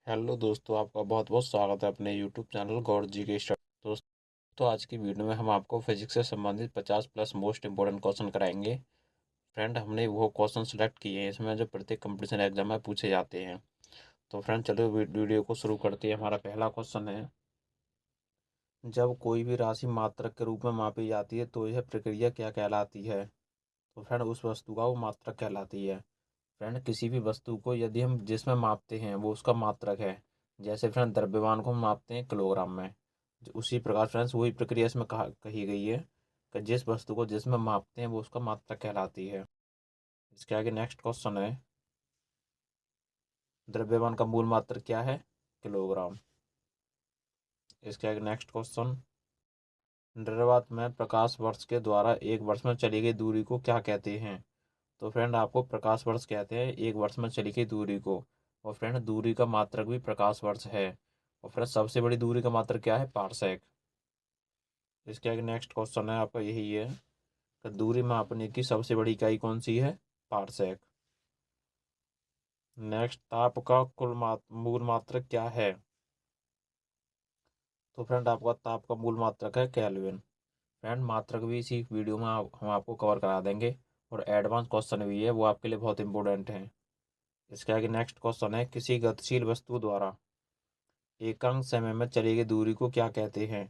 Hello दोस्तों, आपका बहुत बहुत स्वागत है अपने यूट्यूब चैनल गौर जी के स्टडी। दोस्तों, आज की वीडियो में हम आपको फिजिक्स से संबंधित 50 प्लस मोस्ट इंपॉर्टेंट क्वेश्चन कराएंगे। फ्रेंड, हमने वो क्वेश्चन सेलेक्ट किए हैं इसमें जो प्रत्येक कंपटीशन एग्जाम में पूछे जाते हैं। तो फ्रेंड, चलो वीडियो को शुरू करते हैं। हमारा पहला क्वेश्चन है, जब कोई भी राशि मात्रक के रूप में मापी जाती है तो यह प्रक्रिया क्या कहलाती है? तो फ्रेंड, उस वस्तु का वो मात्रक कहलाती है। फ्रेंड, किसी भी वस्तु को यदि हम जिसमें मापते हैं वो उसका मात्रक है। जैसे फ्रेंड, द्रव्यमान को हम मापते हैं किलोग्राम में, उसी प्रकार फ्रेंड्स वही प्रक्रिया इसमें कही गई है कि जिस वस्तु को जिसमें मापते हैं वो उसका मात्रक कहलाती है। इसके आगे नेक्स्ट क्वेश्चन है, द्रव्यमान का मूल मात्रक क्या है? किलोग्राम। इसके आगे नेक्स्ट क्वेश्चन, निरवात में प्रकाश वर्ष के द्वारा एक वर्ष में चली गई दूरी को क्या कहते हैं? तो फ्रेंड, आपको प्रकाश वर्ष कहते हैं एक वर्ष में चली गई दूरी को। और फ्रेंड, दूरी का मात्रक भी प्रकाश वर्ष है। और फ्रेंड, सबसे बड़ी दूरी का मात्रक क्या है? पारसेक। इसके आगे नेक्स्ट क्वेश्चन है आपका यही है कि दूरी मापने की सबसे बड़ी इकाई कौन सी है? पारसेक। नेक्स्ट, ताप का मूल मात्रक क्या है? तो फ्रेंड, आपका ताप का मूल मात्रक है केल्विन। फ्रेंड, मात्रक भी इसी वीडियो में हम आपको कवर करा देंगे। और एडवांस क्वेश्चन भी है, वो आपके लिए बहुत इंपॉर्टेंट है। इसके आगे नेक्स्ट क्वेश्चन है, किसी गतिशील वस्तु द्वारा एकांक समय में चली गई दूरी को क्या कहते हैं?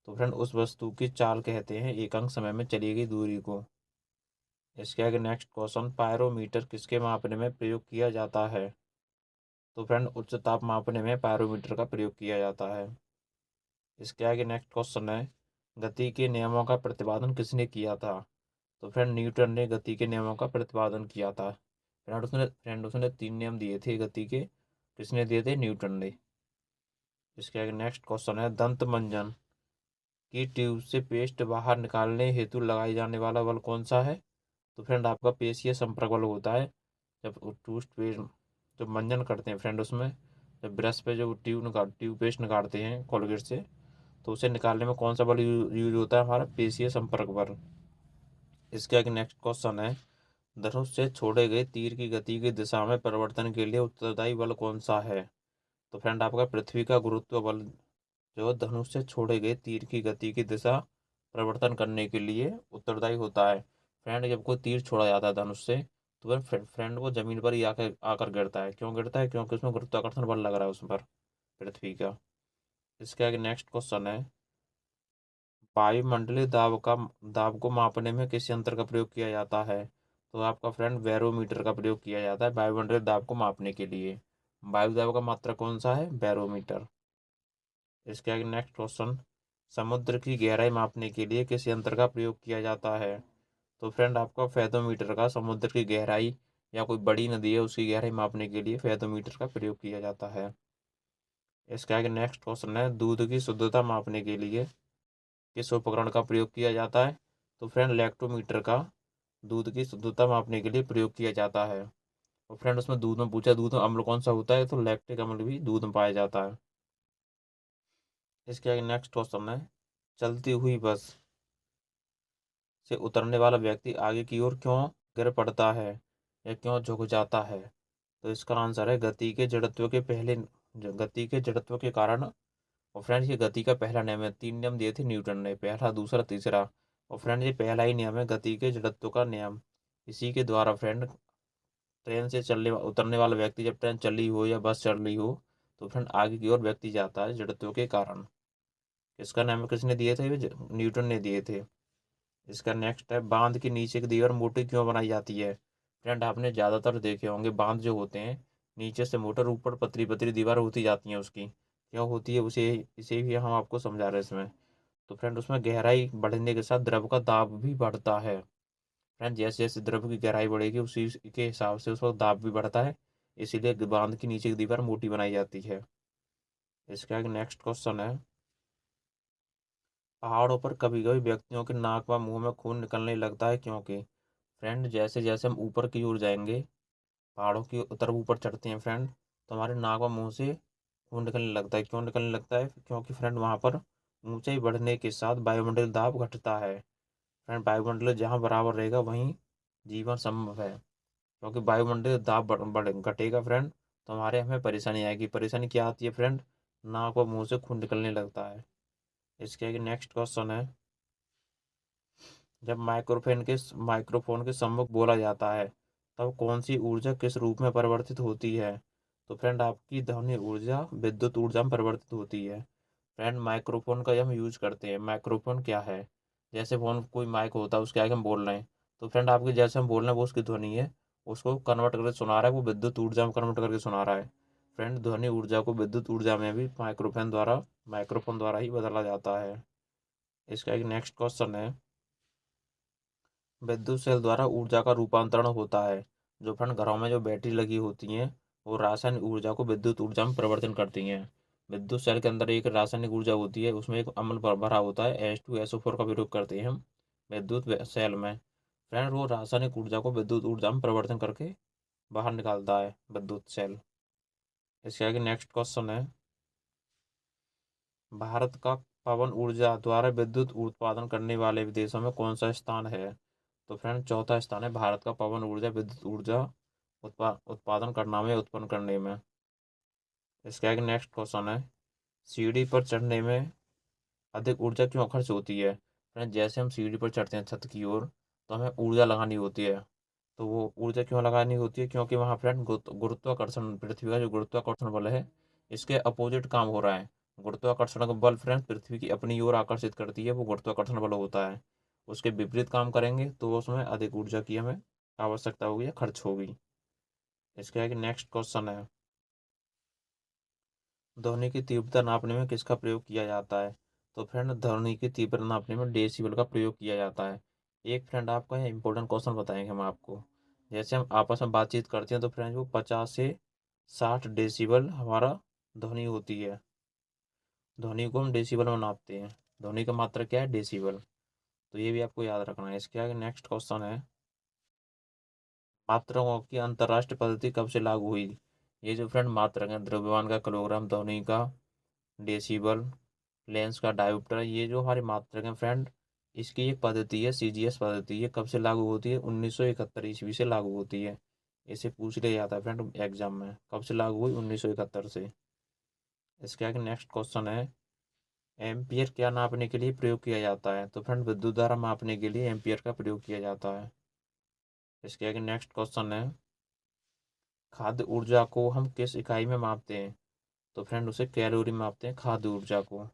तो फ्रेंड, उस वस्तु की चाल कहते हैं एकांक समय में चली गई दूरी को। इसके आगे नेक्स्ट क्वेश्चन, पायरोमीटर किसके मापने में प्रयोग किया जाता है? तो फ्रेंड, उच्च ताप मापने में पायरोमीटर का प्रयोग किया जाता है। इसके आगे नेक्स्ट क्वेश्चन है, गति के नियमों का प्रतिपादन किसने किया था? तो फ्रेंड, न्यूटन ने गति के नियमों का प्रतिपादन किया था। फ्रेंड उसने 3 नियम दिए थे गति के। किसने दिए थे? न्यूटन ने। इसके आगे नेक्स्ट क्वेश्चन है, दंत मंजन की ट्यूब से पेस्ट बाहर निकालने हेतु लगाई जाने वाला बल कौन सा है? तो फ्रेंड, आपका पेशीय संपर्क बल होता है। जब टूथपेस्ट जब मंजन करते हैं फ्रेंड, उसमें जब ब्रश पे जो ट्यूब पेस्ट निकालते हैं कोलगेट से, तो उसे निकालने में कौन सा बल यूज होता है? हमारा पेशीय संपर्क बल। इसके आगे नेक्स्ट क्वेश्चन है, धनुष से छोड़े गए तीर की गति की दिशा में परिवर्तन के लिए उत्तरदायी बल कौन सा है? तो फ्रेंड, आपका पृथ्वी का गुरुत्व बल जो धनुष से छोड़े गए तीर की गति की दिशा परिवर्तन करने के लिए उत्तरदायी होता है। फ्रेंड, जब कोई तीर छोड़ा जाता है धनुष से, तो वह फ्रेंड वो जमीन पर ही आकर आकर गिरता है। क्यों गिरता है? क्योंकि उसमें गुरुत्वाकर्षण बल लग रहा है उस पर, पृथ्वी का। इसके आगे नेक्स्ट क्वेश्चन है, वायुमंडलीय दाब को मापने में किस यंत्र का प्रयोग किया जाता है? तो आपका फ्रेंड बैरोमीटर का प्रयोग किया जाता है वायुमंडलीय दाब को मापने के लिए। वायु दाब का मात्रक कौन सा है? बैरोमीटर। इसके आगे नेक्स्ट क्वेश्चन, समुद्र की गहराई मापने के लिए किस यंत्र का प्रयोग किया जाता है? तो फ्रेंड, आपका फेथोमीटर का समुद्र की गहराई या कोई बड़ी नदी है उसकी गहराई मापने के लिए फेथोमीटर का प्रयोग किया जाता है। इसके आगे नेक्स्ट क्वेश्चन है, दूध की शुद्धता मापने के लिए किस उपकरण का प्रयोग किया जाता है? तो फ्रेंड, लैक्टोमीटर का दूध की शुद्धता मापने के लिए प्रयोग किया जाता है। और फ्रेंड, उसमें दूध में पूछा दूध में अम्ल कौन सा होता है, तो लैक्टिक अम्ल भी दूध में पाया जाता है। इसके आगे नेक्स्ट क्वेश्चन है, चलती हुई बस से उतरने वाला व्यक्ति आगे की ओर क्यों गिर पड़ता है या क्यों झुक जाता है? तो इसका आंसर है गति के जड़त्व के कारण। और फ्रेंड्स, ये गति का पहला नियम है। 3 नियम दिए थे न्यूटन ने, पहला, दूसरा, तीसरा। और फ्रेंड, ये पहला ही नियम है गति के जड़त्व का नियम। इसी के द्वारा फ्रेंड, ट्रेन से चलने उतरने वाला व्यक्ति जब ट्रेन चल रही हो या बस चल रही हो, तो फ्रेंड आगे की ओर व्यक्ति जाता है जड़त्व के कारण। इसका नाम किसने दिए थे? न्यूटन ने दिए थे। इसका नेक्स्ट है, बांध के नीचे की दीवार मोटी क्यों बनाई जाती है? फ्रेंड, आपने ज़्यादातर देखे होंगे बांध जो होते हैं नीचे से मोटर, ऊपर पतली पतली दीवार होती जाती हैं उसकी। क्यों होती है उसे इसे भी हम आपको समझा रहे हैं इसमें। तो फ्रेंड, उसमें गहराई बढ़ने के साथ द्रव का दाब भी बढ़ता है। फ्रेंड, जैसे जैसे द्रव की गहराई बढ़ेगी उसी के हिसाब से उसका दाब भी बढ़ता है। इसीलिए बांध के नीचे की दीवार मोटी बनाई जाती है। इसके आगे नेक्स्ट क्वेश्चन है, पहाड़ों पर कभी कभी व्यक्तियों के नाक व मुंह में खून निकलने लगता है, क्योंकि फ्रेंड जैसे जैसे हम ऊपर की ओर जाएंगे, पहाड़ों की तरफ ऊपर चढ़ते हैं फ्रेंड, तो हमारे नाक व मुंह से खून निकलने लगता है। क्यों निकलने लगता है? क्योंकि फ्रेंड वहाँ पर ऊंचाई बढ़ने के साथ वायुमंडलीय दाब घटता है। फ्रेंड, वायुमंडल जहाँ बराबर रहेगा वहीं जीवन संभव है। क्योंकि वायुमंडलीय दाब घटेगा फ्रेंड, तो हमारे हमें परेशानी आएगी। परेशानी क्या आती है फ्रेंड? नाक व मुंह से खून निकलने लगता है। इसके आगे नेक्स्ट क्वेश्चन है, जब माइक्रोफोन के सम्मुख बोला जाता है तब कौन सी ऊर्जा किस रूप में परिवर्तित होती है? तो फ्रेंड आपकी ध्वनि ऊर्जा विद्युत ऊर्जा में परिवर्तित होती है। फ्रेंड माइक्रोफोन का हम यूज करते हैं। माइक्रोफोन क्या है? जैसे फोन कोई माइक होता है, उसके आगे हम बोल रहे हैं, तो फ्रेंड आपकी जैसे हम बोल रहे हैं वो उसकी ध्वनि है, उसको कन्वर्ट करके सुना रहा है, वो विद्युत ऊर्जा में कन्वर्ट करके सुना रहा है। फ्रेंड ध्वनि ऊर्जा को विद्युत ऊर्जा में भी माइक्रोफोन द्वारा ही बदला जाता है। इसका एक नेक्स्ट क्वेश्चन है, विद्युत सेल द्वारा ऊर्जा का रूपांतरण होता है। जो फ्रेंड घरों में जो बैटरी लगी होती हैं वो रासायनिक ऊर्जा को विद्युत ऊर्जा में परिवर्तन करती हैं। विद्युत सेल के अंदर एक रासायनिक ऊर्जा होती है, उसमें एक अम्ल भरा होता है, H2SO4 का प्रयोग करते हैं हम विद्युत सेल में। फ्रेंड वो रासायनिक ऊर्जा को विद्युत ऊर्जा में परिवर्तन करके बाहर निकालता है विद्युत सेल। इसके आगे नेक्स्ट क्वेश्चन है, भारत का पवन ऊर्जा द्वारा विद्युत उत्पादन करने वाले देशों में कौन सा स्थान है? तो फ्रेंड चौथा स्थान है भारत का पवन ऊर्जा विद्युत ऊर्जा उत्पादन करना में उत्पन्न करने में। इसके आगे नेक्स्ट क्वेश्चन है, सीढ़ी पर चढ़ने में अधिक ऊर्जा क्यों खर्च होती है? फ्रेंड जैसे हम सीढ़ी पर चढ़ते हैं छत की ओर, तो हमें ऊर्जा लगानी होती है। तो वो ऊर्जा क्यों लगानी होती है? क्योंकि वहाँ फ्रेंड गुरुत्वाकर्षण, पृथ्वी का जो गुरुत्वाकर्षण बल है इसके अपोजिट काम हो रहा है। गुरुत्वाकर्षण का बल फ्रेंड पृथ्वी की अपनी ओर आकर्षित करती है, वो गुरुत्वाकर्षण बल होता है। उसके विपरीत काम करेंगे तो उसमें अधिक ऊर्जा की हमें आवश्यकता होगी या खर्च होगी। इसके आगे नेक्स्ट क्वेश्चन है, ध्वनि की तीव्रता नापने में किसका प्रयोग किया जाता है? तो फ्रेंड ध्वनि की तीव्रता नापने में डेसिबल का प्रयोग किया जाता है। एक फ्रेंड आपका यहाँ इंपॉर्टेंट क्वेश्चन बताएंगे हम आपको। जैसे हम आपस में बातचीत करते हैं तो फ्रेंड वो 50 से 60 डेसिबल हमारा ध्वनि होती है। ध्वनि को हम डेसिबल में नापते हैं। ध्वनि का मात्रा क्या है? डेसिबल। तो ये भी आपको याद रखना है। इसके आगे नेक्स्ट क्वेश्चन है, मात्रकों की अंतर्राष्ट्रीय पद्धति कब से लागू हुई? ये जो फ्रेंड मात्रक है, द्रव्यमान का किलोग्राम, ध्वनि का डेसिबल, लेंस का डायोप्टर, ये जो हमारी मात्रक हैं फ्रेंड, इसकी एक पद्धति है CGS पद्धति। ये कब से लागू होती है? 1971 ईस्वी से लागू होती है। इसे पूछ लिया जाता है फ्रेंड एग्जाम में, कब से लागू हुई? 1971 से। इसके आगे नेक्स्ट क्वेश्चन है, एम्पियर क्या नापने के लिए प्रयोग किया जाता है? तो फ्रेंड विद्युत धारा मापने के लिए एम्पियर का प्रयोग किया जाता है। इसके आगे नेक्स्ट क्वेश्चन है, खाद्य ऊर्जा को हम किस इकाई में मापते हैं? तो फ्रेंड उसे कैलोरी में मापते हैं खाद्य ऊर्जा को।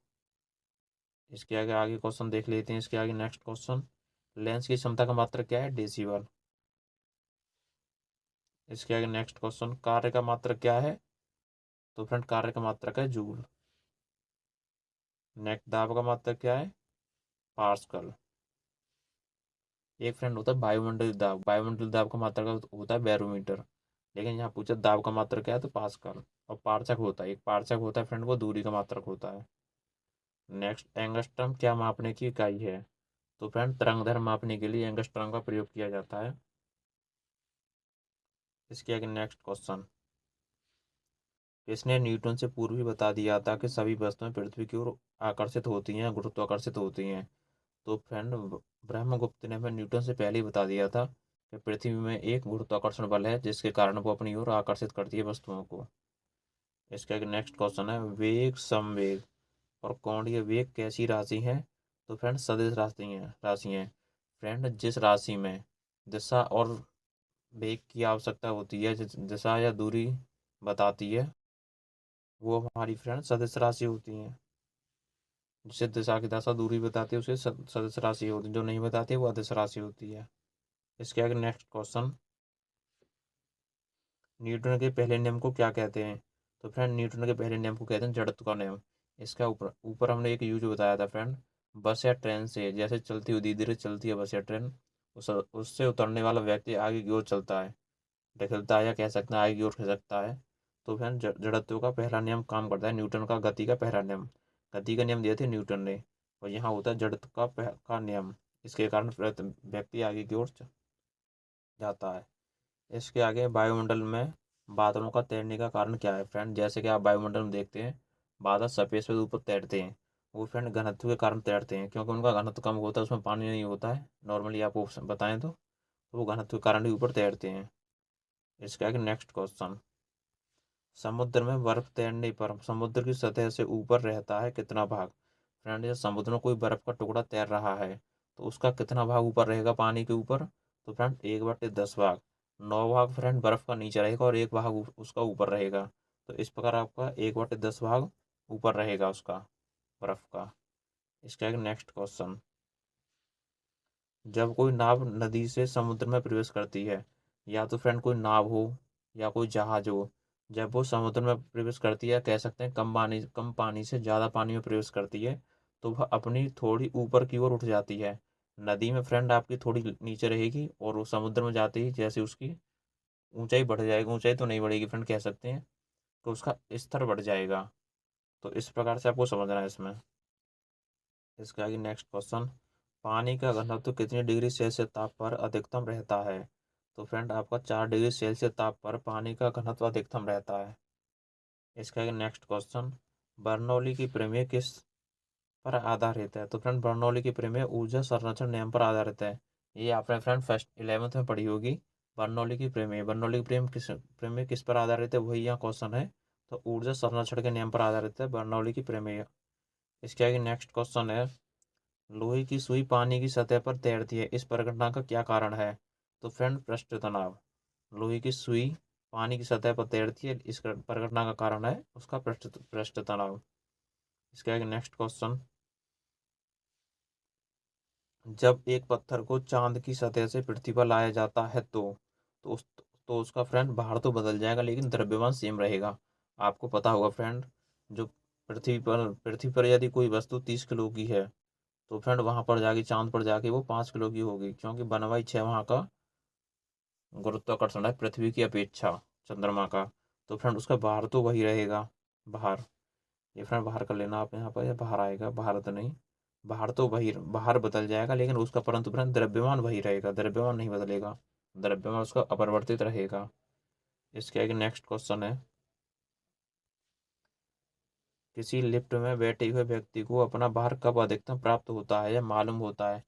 इसके आगे आगे क्वेश्चन देख लेते हैं। इसके आगे नेक्स्ट क्वेश्चन, लेंस की क्षमता का मात्रक क्या है? डेसिबल। इसके आगे नेक्स्ट क्वेश्चन, कार्य का मात्रक क्या है? तो फ्रेंड कार्य का मात्रक है जूल। नेक्स्ट दाब का मात्रक क्या है? पास्कल। एक फ्रेंड होता है वायुमंडलीय दाब। वायुमंडलीय दाब का मात्रक होता है बैरोमीटर, लेकिन यहाँ पूछा दाब का मात्रक क्या है? तो पास्कल। और पारचक होता है, एक पारचक होता है फ्रेंड, वो दूरी का मात्रक होता है। नेक्स्ट, एंगस्ट्रम क्या मापने की इकाई है? तो फ्रेंड तरंग दैर्ध्य मापने के लिए एंगस्ट्रम का प्रयोग किया जाता है। इसके आगे नेक्स्ट क्वेश्चन, इसने न्यूटन से पूर्व ही बता दिया था कि सभी वस्तुएं पृथ्वी की ओर आकर्षित होती हैं, गुरुत्वाकर्षित होती हैं। तो फ्रेंड ब्रह्मगुप्त ने हमें न्यूटन से पहले ही बता दिया था कि पृथ्वी में एक गुरुत्वाकर्षण बल है जिसके कारण वो अपनी ओर आकर्षित करती है वस्तुओं को। इसके आगे नेक्स्ट क्वेश्चन है, वेग, संवेग और कोणीय वेग कैसी राशि है? तो फ्रेंड सदिश राशि हैं। फ्रेंड जिस राशि में दिशा और वेग की आवश्यकता होती है, दिशा या दूरी बताती है, वो हमारी फ्रेंड सदिश राशि होती है। जिसे दिशा की दशा दूरी बताती है उसे सदिश राशि होती है, जो नहीं बताती है वो अदिश राशि होती है। इसके आगे नेक्स्ट क्वेश्चन, न्यूटन के पहले नियम को क्या कहते हैं? तो फ्रेंड न्यूटन के पहले नियम को कहते हैं जड़त्व का नियम। इसका ऊपर ऊपर हमने एक यूज बताया था फ्रेंड, बस या ट्रेन से जैसे चलती हुई धीरे धीरे चलती है बस या ट्रेन, उससे उतरने वाला व्यक्ति आगे की ओर चलता है, ढकलता है, या कह सकते हैं आगे की ओर खिसकता है। तो फ्रेंड जड़त्व का पहला नियम काम करता है, न्यूटन का गति का पहला नियम। गति का नियम दिए थे न्यूटन ने, और यहाँ होता है जड़त्व का नियम। इसके कारण व्यक्ति आगे की ओर जाता है। इसके आगे, वायुमंडल में बादलों का तैरने का कारण क्या है? फ्रेंड जैसे कि आप वायुमंडल में देखते हैं बादल सफेद से ऊपर तैरते हैं, वो फ्रेंड घनत्व के कारण तैरते हैं, क्योंकि उनका घनत्व कम होता है, उसमें पानी नहीं होता है नॉर्मली, आपको बताएं तो वो घनत्व के कारण ही ऊपर तैरते हैं। इसके आगे नेक्स्ट क्वेश्चन, समुद्र में बर्फ तैरने पर समुद्र की सतह से ऊपर रहता है कितना भाग। फ्रेंड, जैसे समुद्र में कोई बर्फ का टुकड़ा तैर रहा है तो उसका कितना भाग ऊपर रहेगा पानी के ऊपर। तो फ्रेंड 1/10 भाग। 9 भाग फ्रेंड बर्फ का नीचे रहेगा और 1 भाग उसका ऊपर रहेगा। तो इस प्रकार आपका 1/10 भाग ऊपर रहेगा उसका, बर्फ का। इसका एक नेक्स्ट क्वेश्चन। जब कोई नाव नदी से समुद्र में प्रवेश करती है, या तो फ्रेंड कोई नाव हो या कोई जहाज हो, जब वो समुद्र में प्रवेश करती है, कह सकते हैं कम पानी से ज़्यादा पानी में प्रवेश करती है, तो वह अपनी थोड़ी ऊपर की ओर उठ जाती है। नदी में फ्रेंड आपकी थोड़ी नीचे रहेगी और वो समुद्र में जाते ही जैसे उसकी ऊंचाई बढ़ जाएगी, ऊंचाई तो नहीं बढ़ेगी फ्रेंड कह सकते हैं, तो उसका स्तर बढ़ जाएगा। तो इस प्रकार से आपको समझना है इसमें। इसके आगे नेक्स्ट क्वेश्चन। पानी का घनत्व कितनी डिग्री सेल्सियस ताप पर अधिकतम रहता है। तो फ्रेंड आपका 4 डिग्री सेल्सियस ताप पर पानी का घनत्व अधिकतम रहता है। इसके आगे नेक्स्ट क्वेश्चन। बर्नौली की प्रमेय किस पर आधारित है। तो फ्रेंड बर्नौली की प्रमेय ऊर्जा संरक्षण नियम पर आधारित है। ये आपने फ्रेंड फर्स्ट 11th में पढ़ी होगी। बर्नौली की प्रमेय किस पर आधारित है, वही यहाँ क्वेश्चन है। तो ऊर्जा संरक्षण के नियम पर आधारित है बर्नौली की प्रमेय। इसके आगे नेक्स्ट क्वेश्चन है। लोहे की सुई पानी की सतह पर तैरती है, इस परिघटना का क्या कारण है। तो फ्रेंड पृष्ठ तनाव। लोहे की सुई पानी की सतह पर तैरती है, इस परिघटना का कारण है उसका पृष्ठ तनाव। इसके आगे नेक्स्ट क्वेश्चन। जब एक पत्थर को चांद की सतह से पृथ्वी पर लाया जाता है तो उसका फ्रेंड भार तो बदल जाएगा लेकिन द्रव्यमान सेम रहेगा। आपको पता होगा फ्रेंड, जो पृथ्वी पर यदि कोई वस्तु 30 किलो की है, तो फ्रेंड वहां पर जाके चांद पर जाके वो 5 किलो की होगी, क्योंकि 1/6 वहां का गुरुत्वाकर्षण है पृथ्वी की अपेक्षा चंद्रमा का। तो फ्रेंड उसका भार तो वही रहेगा, भार। ये फ्रेंड बाहर कर लेना आप यहाँ पर, या बाहर आएगा, बाहर तो नहीं, बाहर तो वही, बाहर बदल जाएगा लेकिन उसका परंतु फ्रेंड द्रव्यमान वही रहेगा, द्रव्यमान नहीं बदलेगा, द्रव्यमान उसका अपरिवर्तित रहेगा। इसके आगे नेक्स्ट क्वेश्चन है। किसी लिफ्ट में बैठे हुए व्यक्ति को अपना भार कब अधिकतम प्राप्त होता है या मालूम होता है।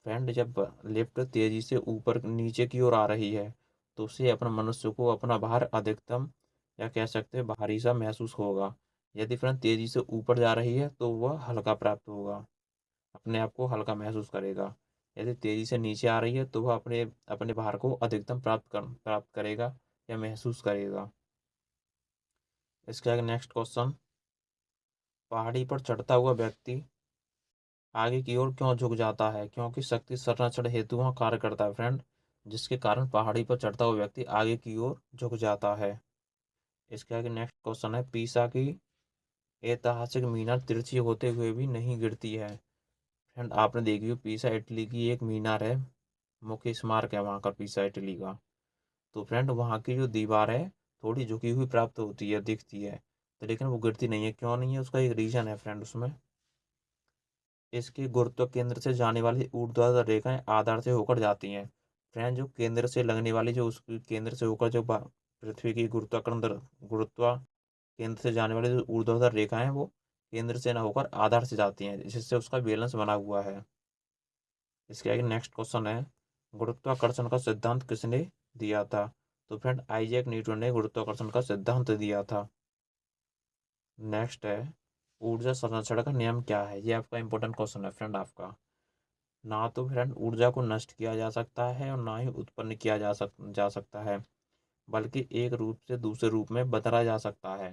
फ्रेंड जब लिफ्ट तेजी से ऊपर नीचे की ओर आ रही है तो उसे अपना मनुष्य को अपना भार अधिकतम या कह सकते हैं भारी सा महसूस होगा। यदि फ्रेंड तेजी से ऊपर जा रही है तो वह हल्का प्राप्त होगा, अपने आप को हल्का महसूस करेगा। यदि तेजी से नीचे आ रही है तो वह अपने अपने भार को अधिकतम प्राप्त करेगा या महसूस करेगा। इसके आगे नेक्स्ट क्वेश्चन। पहाड़ी पर चढ़ता हुआ व्यक्ति आगे की ओर क्यों झुक जाता है, क्योंकि शक्ति संरक्षण हेतु वहाँ कार्य करता है फ्रेंड, जिसके कारण पहाड़ी पर चढ़ता हुआ व्यक्ति आगे की ओर झुक जाता है। इसके आगे नेक्स्ट क्वेश्चन है। पीसा की ऐतिहासिक मीनार तिरछी होते हुए भी नहीं गिरती है। फ्रेंड आपने देखी हो, पीसा इटली की एक मीनार है, मुख्य स्मारक है वहाँ का पीसा इटली का। तो फ्रेंड वहाँ की जो दीवार है थोड़ी झुकी हुई प्राप्त होती है, दिखती है, तो लेकिन वो गिरती नहीं है। क्यों नहीं है, उसका एक रीजन है फ्रेंड उसमें। इसके गुरुत्व केंद्र से जाने वाली ऊर्ध्वाधर रेखाएं आधार से होकर जाती हैं। फ्रेंड जो केंद्र से लगने वाली, जो उसके केंद्र से होकर जो पृथ्वी की गुरुत्वा केंद्र से जाने वाली जो ऊर्ध्वाधर रेखाएं हैं वो केंद्र से न होकर आधार से जाती हैं, जिससे उसका बैलेंस बना हुआ है। इसके आगे नेक्स्ट क्वेश्चन है। गुरुत्वाकर्षण का सिद्धांत किसने दिया था। तो फ्रेंड आइजैक न्यूटन ने गुरुत्वाकर्षण का सिद्धांत दिया था। नेक्स्ट है। ऊर्जा संरक्षण का नियम क्या है, ये आपका इंपॉर्टेंट क्वेश्चन है फ्रेंड आपका। ना तो फ्रेंड ऊर्जा को नष्ट किया जा सकता है और ना ही उत्पन्न किया जा सकता है, बल्कि एक रूप से दूसरे रूप में बदला जा सकता है।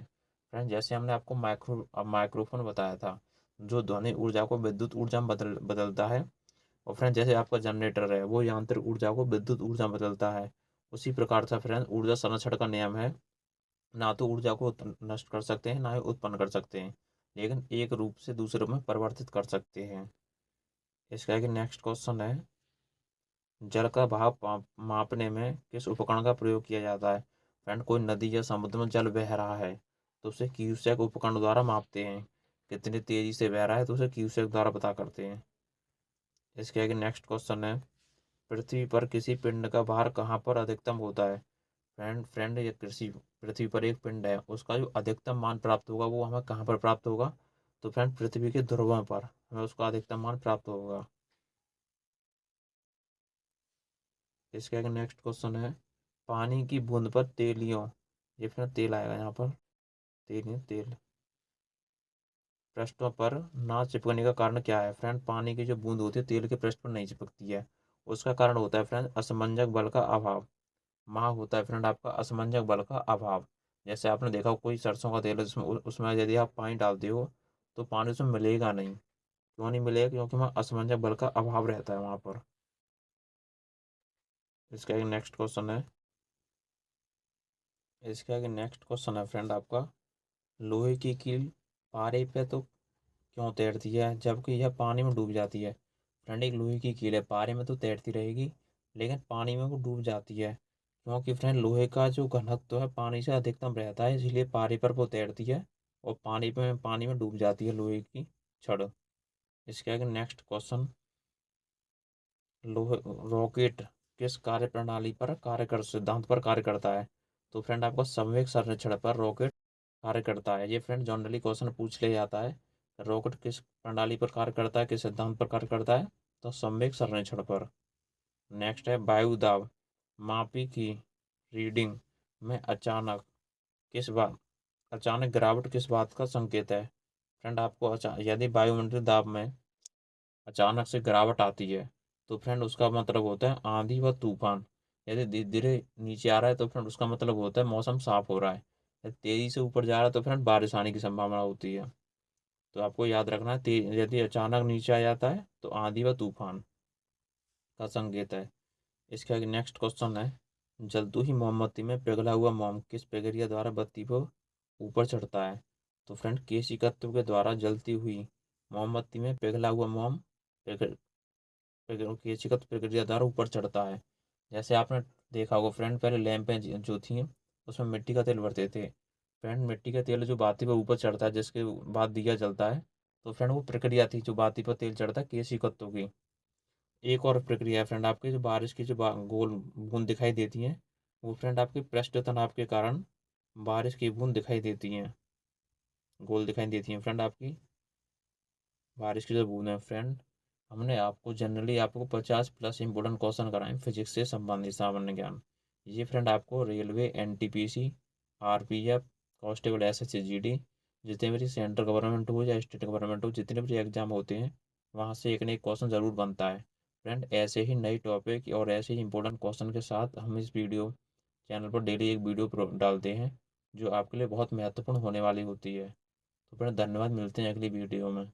फ्रेंड जैसे हमने आपको माइक्रोफोन बताया था, जो ध्वनि ऊर्जा को विद्युत ऊर्जा में बदलता है। और फ्रेंड जैसे आपका जनरेटर है वो यांत्रिक ऊर्जा को विद्युत ऊर्जा में बदलता है। उसी प्रकार से फ्रेंड ऊर्जा संरक्षण का नियम है, ना तो ऊर्जा को नष्ट कर सकते हैं ना ही उत्पन्न कर सकते हैं, लेकिन एक रूप से दूसरे रूप में परिवर्तित कर सकते हैं। इसका आगे नेक्स्ट क्वेश्चन है। जल का बहाव मापने में किस उपकरण का प्रयोग किया जाता है। फ्रेंड कोई नदी या समुद्र में जल बह रहा है तो उसे क्यूसेक उपकरण द्वारा मापते हैं, कितनी तेजी से बह रहा है तो उसे क्यूसेक द्वारा पता करते हैं। इसके आगे नेक्स्ट क्वेश्चन है। पृथ्वी पर किसी पिंड का भार कहाँ पर अधिकतम होता है। फ्रेंड फ्रेंड ये कृषि पृथ्वी पर एक पिंड है, उसका जो अधिकतम मान प्राप्त होगा वो हमें कहाँ पर प्राप्त होगा। तो फ्रेंड पृथ्वी के ध्रुवों पर हमें उसका अधिकतम मान प्राप्त होगा। इसके आगे नेक्स्ट क्वेश्चन है। पानी की बूंद पर तेलियों, ये फिर तेल आएगा यहाँ पर, तेल पृष्ठों पर ना चिपकने का कारण क्या है? फ्रेंड, पानी की जो बूंद होती है तेल के पृष्ठ पर नहीं चिपकती है। उसका कारण होता है फ्रेंड असमंजक बल का अभाव। माह होता है फ्रेंड आपका असमंजक बल का अभाव। जैसे आपने देखा हो, कोई सरसों का तेल है उसमें यदि आप पानी डालते हो तो पानी उसमें मिलेगा नहीं। क्यों नहीं मिलेगा? क्योंकि वहाँ असमंजक बल का अभाव रहता है वहाँ पर। इसका एक नेक्स्ट क्वेश्चन है। इसका एक नेक्स्ट क्वेश्चन है फ्रेंड आपका, लोहे की कील पारे पे तो क्यों तैरती है जबकि यह पानी में डूब जाती है? फ्रेंड, एक लोहे की कील है, पारे में तो तैरती रहेगी लेकिन पानी में वो डूब जाती है। क्योंकि फ्रेंड लोहे का जो घनत्व है पानी से अधिकतम रहता है, इसलिए पारे पर वो तैरती है और पानी में डूब जाती है लोहे की छड़। इसके आगे नेक्स्ट क्वेश्चन, लोहे रॉकेट किस कार्य प्रणाली पर सिद्धांत पर कार्य करता है? तो फ्रेंड आपका संवेग संरक्षण पर रॉकेट कार्य करता है। ये फ्रेंड जनरली क्वेश्चन पूछ लिया जाता है। रॉकेट किस प्रणाली पर कार्य करता है, किस सिद्धांत पर कार्य करता है? तो संवेग संरक्षण पर। नेक्स्ट है वायु दाब मापी की रीडिंग में किस बात अचानक गिरावट किस बात का संकेत है? फ्रेंड आपको यदि वायुमंडलीय दाब में अचानक से गिरावट आती है तो फ्रेंड उसका मतलब होता है आंधी व तूफान। यदि धीरे धीरे नीचे आ रहा है तो फ्रेंड उसका मतलब होता है मौसम साफ हो रहा है। यदि तेजी से ऊपर जा रहा है तो फ्रेंड बारिश आने की संभावना होती है। तो आपको याद रखना है, यदि अचानक नीचे आ जाता है तो आंधी व तूफान का संकेत है। इसके आगे नेक्स्ट क्वेश्चन है, जलती हुई मोमबत्ती में पिघला हुआ मोम किस प्रक्रिया द्वारा बत्ती को ऊपर चढ़ता है? तो फ्रेंड केशिकत्व के द्वारा जलती हुई मोमबत्ती में पिघला हुआ मोम केशिकत प्रक्रिया द्वारा ऊपर चढ़ता है। जैसे आपने देखा होगा फ्रेंड, पहले लैंपें जो थी उसमें मिट्टी का तेल भरते थे। फ्रेंड मिट्टी का तेल जो बाती पर ऊपर चढ़ता है जिसके बाद दिया जलता है, तो फ्रेंड वो प्रक्रिया थी जो बाती पर तेल चढ़ता है केशिकत्व की। एक और प्रक्रिया है फ्रेंड आपकी, जो बारिश की जो गोल बूंद दिखाई देती हैं, वो फ्रेंड आपके पृष्ठ तनाव के कारण बारिश की बूंद दिखाई देती हैं, गोल दिखाई देती हैं फ्रेंड आपकी बारिश की जो बूंद है। फ्रेंड हमने आपको जनरली आपको 50+ इंपॉर्टेंट क्वेश्चन कराए फिजिक्स से संबंधित सामान्य ज्ञान। ये फ्रेंड आपको railway, NTPC, RPF, constable, SSC, GD, जितने भी सेंट्रल गवर्नमेंट हो या स्टेट गवर्नमेंट हो, जितने भी एग्जाम होते हैं वहाँ से एक न एक क्वेश्चन ज़रूर बनता है। फ्रेंड ऐसे ही नई टॉपिक और ऐसे ही इंपॉर्टेंट क्वेश्चन के साथ हम इस वीडियो चैनल पर डेली एक वीडियो डालते हैं जो आपके लिए बहुत महत्वपूर्ण होने वाली होती है। तो फ्रेंड धन्यवाद, मिलते हैं अगली वीडियो में।